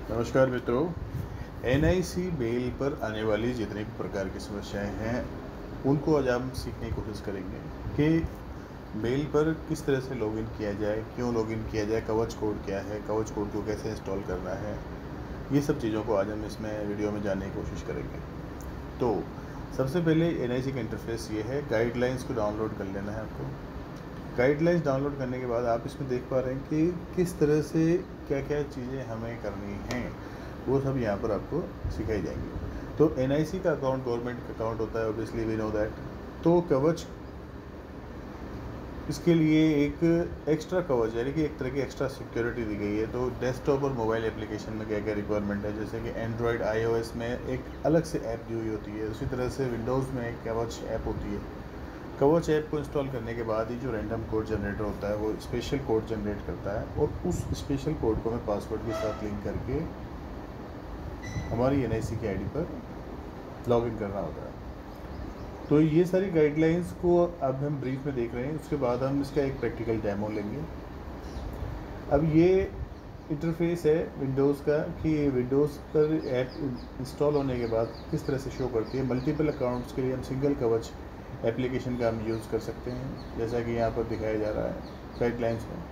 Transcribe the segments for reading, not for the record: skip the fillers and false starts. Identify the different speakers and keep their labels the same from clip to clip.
Speaker 1: नमस्कार मित्रों। NIC mail पर आने वाली जितनी भी प्रकार की समस्याएं हैं उनको आज हम सीखने की कोशिश करेंगे कि मेल पर किस तरह से लॉगिन किया जाए, क्यों लॉगिन किया जाए, कवच कोड क्या है, कवच कोड को कैसे इंस्टॉल करना है। ये सब चीज़ों को आज हम इसमें वीडियो में जानने की कोशिश करेंगे। तो सबसे पहले एनआईसी का इंटरफेस ये है। गाइडलाइंस को डाउनलोड कर लेना है आपको। गाइडलाइंस डाउनलोड करने के बाद आप इसमें देख पा रहे हैं कि किस तरह से क्या क्या चीज़ें हमें करनी हैं, वो सब यहाँ पर आपको सिखाई जाएंगी। तो एनआईसी का अकाउंट गवर्नमेंट का अकाउंट होता है, ऑब्वियसली वी नो दैट। तो कवच इसके लिए एक एक्स्ट्रा कवच यानी कि एक तरह की एक्स्ट्रा सिक्योरिटी दी गई है। तो डेस्कटॉप और मोबाइल एप्लीकेशन में क्या क्या रिक्वायरमेंट है, जैसे कि एंड्रॉयड iOS में एक अलग से ऐप दी हुई होती है, उसी तरह से विंडोज़ में एक कवच ऐप होती है। कवच ऐप को इंस्टॉल करने के बाद ही जो रैंडम कोड जनरेटर होता है वो स्पेशल कोड जनरेट करता है और उस स्पेशल कोड को हमें पासवर्ड के साथ लिंक करके हमारी एनआईसी की आईडी पर लॉगिन करना होता है। तो ये सारी गाइडलाइंस को अब हम ब्रीफ में देख रहे हैं, उसके बाद हम इसका एक प्रैक्टिकल डेमो लेंगे। अब ये इंटरफेस है विंडोज़ का कि विंडोज़ पर ऐप इंस्टॉल होने के बाद किस तरह से शो करती है। मल्टीपल अकाउंट्स के लिए हम सिंगल कवच एप्लीकेशन का हम यूज़ कर सकते हैं, जैसा कि यहाँ पर दिखाया जा रहा है गाइडलाइंस में।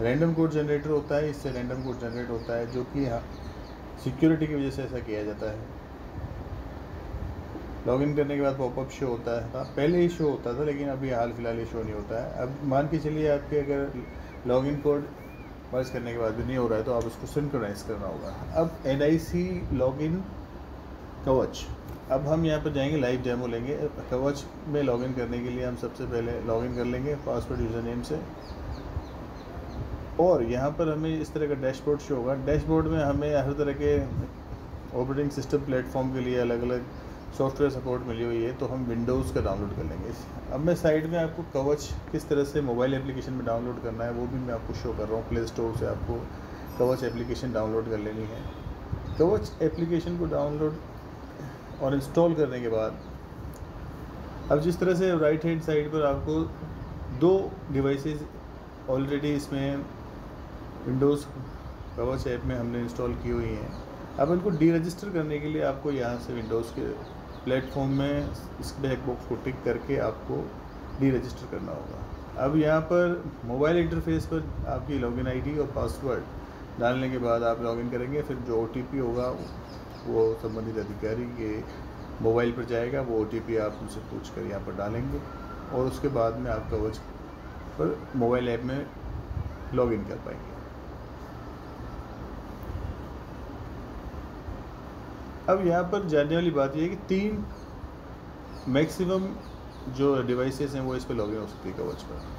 Speaker 1: रैंडम कोड जनरेटर होता है, इससे रैंडम कोड जनरेट होता है, जो कि यहाँ सिक्योरिटी की वजह से ऐसा किया जाता है। लॉगिन करने के बाद पॉपअप शो होता है, पहले ही शो होता था लेकिन अभी हाल फिलहाल ये शो नहीं होता है। अब मान के चलिए आपके अगर लॉगिन कोड मर्ज करने के बाद भी नहीं हो रहा है तो आप उसको सिंक्रोनाइज करना होगा। अब एनआईसी लॉगिन कवच, अब हम यहाँ पर जाएंगे, लाइव डेमो लेंगे। कवच में लॉगिन करने के लिए हम सबसे पहले लॉगिन कर लेंगे पासवर्ड यूज़र नेम से, और यहाँ पर हमें इस तरह का डैशबोर्ड शो होगा। डैशबोर्ड में हमें हर तरह के ऑपरेटिंग सिस्टम प्लेटफॉर्म के लिए अलग अलग सॉफ्टवेयर सपोर्ट मिली हुई है, तो हम विंडोज़ का डाउनलोड कर लेंगे। अब मैं साइड में आपको कवच किस तरह से मोबाइल एप्लीकेशन में डाउनलोड करना है वो भी मैं आपको शो कर रहा हूँ। प्ले स्टोर से आपको कवच एप्लीकेशन डाउनलोड कर लेनी है। कवच एप्लीकेशन को डाउनलोड और इंस्टॉल करने के बाद अब जिस तरह से राइट हैंड साइड पर आपको दो डिवाइसेस ऑलरेडी इसमें विंडोज़ कवच ऐप में हमने इंस्टॉल की हुई हैं। अब इनको डी रजिस्टर करने के लिए आपको यहाँ से विंडोज़ के प्लेटफॉर्म में इस ब्लैक बॉक्स को टिक करके आपको डी रजिस्टर करना होगा। अब यहाँ पर मोबाइल इंटरफेस पर आपकी लॉगिन आईडी और पासवर्ड डालने के बाद आप लॉगिन करेंगे। फिर जो ओटीपी होगा वो संबंधित अधिकारी के मोबाइल पर जाएगा, वो ओटीपी आप उनसे पूछ कर यहाँ पर डालेंगे और उसके बाद में आप कवच पर मोबाइल ऐप में लॉगिन कर पाएंगे। अब यहाँ पर जानने वाली बात यह है कि 3 मैक्सिमम जो डिवाइसेस हैं वो इस पर लॉगिन हो सकती है कवच पर।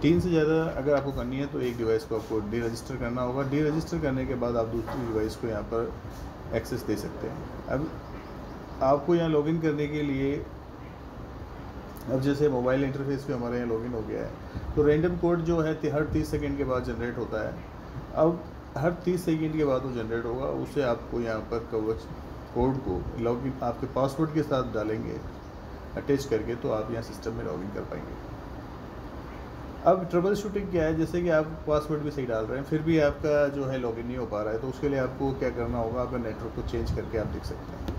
Speaker 1: 3 से ज़्यादा अगर आपको करनी है तो एक डिवाइस को आपको डी रजिस्टर करना होगा। डी रजिस्टर करने के बाद आप दूसरी डिवाइस को यहाँ पर एक्सेस दे सकते हैं। अब आपको यहाँ लॉगिन करने के लिए, अब जैसे मोबाइल इंटरफेस पे हमारे यहाँ लॉगिन हो गया है, तो रैंडम कोड जो है हर 30 सेकंड के बाद जनरेट होता है। अब हर 30 सेकंड के बाद वो जनरेट होगा, उसे आपको यहाँ पर कवच कोड को लॉगिन आपके पासवर्ड के साथ डालेंगे अटैच करके, तो आप यहाँ सिस्टम में लॉगिन कर पाएंगे। अब ट्रबल शूटिंग क्या है, जैसे कि आप पासवर्ड भी सही डाल रहे हैं फिर भी आपका जो है लॉगिन नहीं हो पा रहा है, तो उसके लिए आपको क्या करना होगा, आपका नेटवर्क को चेंज करके आप देख सकते हैं।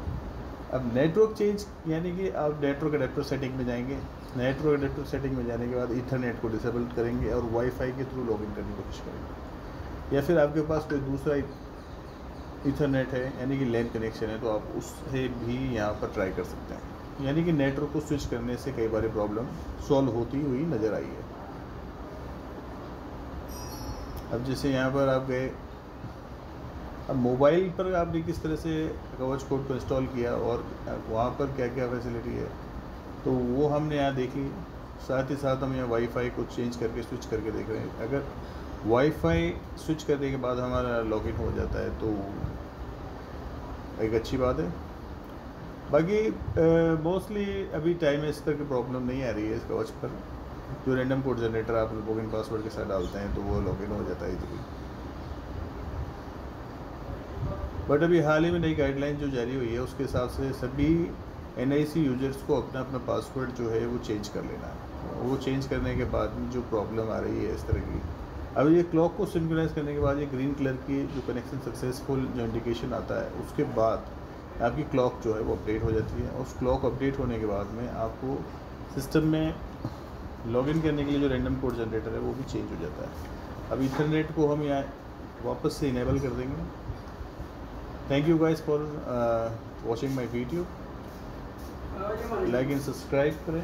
Speaker 1: अब नेटवर्क चेंज यानी कि आप नेटवर्क अडेप्टर सेटिंग में जाएंगे। नेटवर्क अडेप्टर सेटिंग में जाने के बाद ईथरनेट को डिसेबल करेंगे और वाईफाई के थ्रू लॉगिन करने की कोशिश करेंगे। या फिर आपके पास कोई दूसरा ईथरनेट है यानी कि लैन कनेक्शन है, तो आप उससे भी यहाँ पर ट्राई कर सकते हैं। यानी कि नेटवर्क को स्विच करने से कई बार प्रॉब्लम सॉल्व होती हुई नज़र आई है। अब जैसे यहाँ पर आप गए, अब मोबाइल पर आपने किस तरह से कवच कोड को इंस्टॉल किया और वहाँ पर क्या क्या फैसिलिटी है तो वो हमने यहाँ देख ली। साथ ही साथ हम यहाँ वाईफाई को चेंज करके स्विच करके देख रहे हैं। अगर वाईफाई स्विच करने के बाद हमारा लॉगिन हो जाता है तो एक अच्छी बात है। बाकी मोस्टली अभी टाइम में इस तरह की प्रॉब्लम नहीं आ रही है इस कवच पर। जो रैंडम कोड जनरेटर आप लॉगिन पासवर्ड के साथ डालते हैं तो वो लॉगिन हो जाता है इजीली। बट अभी हाल ही में नई गाइडलाइन जो जारी हुई है उसके हिसाब से सभी एनआईसी यूजर्स को अपना अपना पासवर्ड जो है वो चेंज कर लेना है। वो चेंज करने के बाद में जो प्रॉब्लम आ रही है इस तरह की, अब ये क्लॉक को सिंक्रोनाइज करने के बाद ये ग्रीन कलर की जो कनेक्शन सक्सेसफुल जो इंडिकेशन आता है, उसके बाद आपकी क्लॉक जो है वो अपडेट हो जाती है। उस क्लॉक अपडेट होने के बाद में आपको सिस्टम में लॉगिन करने के लिए जो रैंडम कोड जनरेटर है वो भी चेंज हो जाता है। अब इंटरनेट को हम यहाँ वापस से इनेबल कर देंगे। Thank you guys for watching my video. Like and subscribe करें।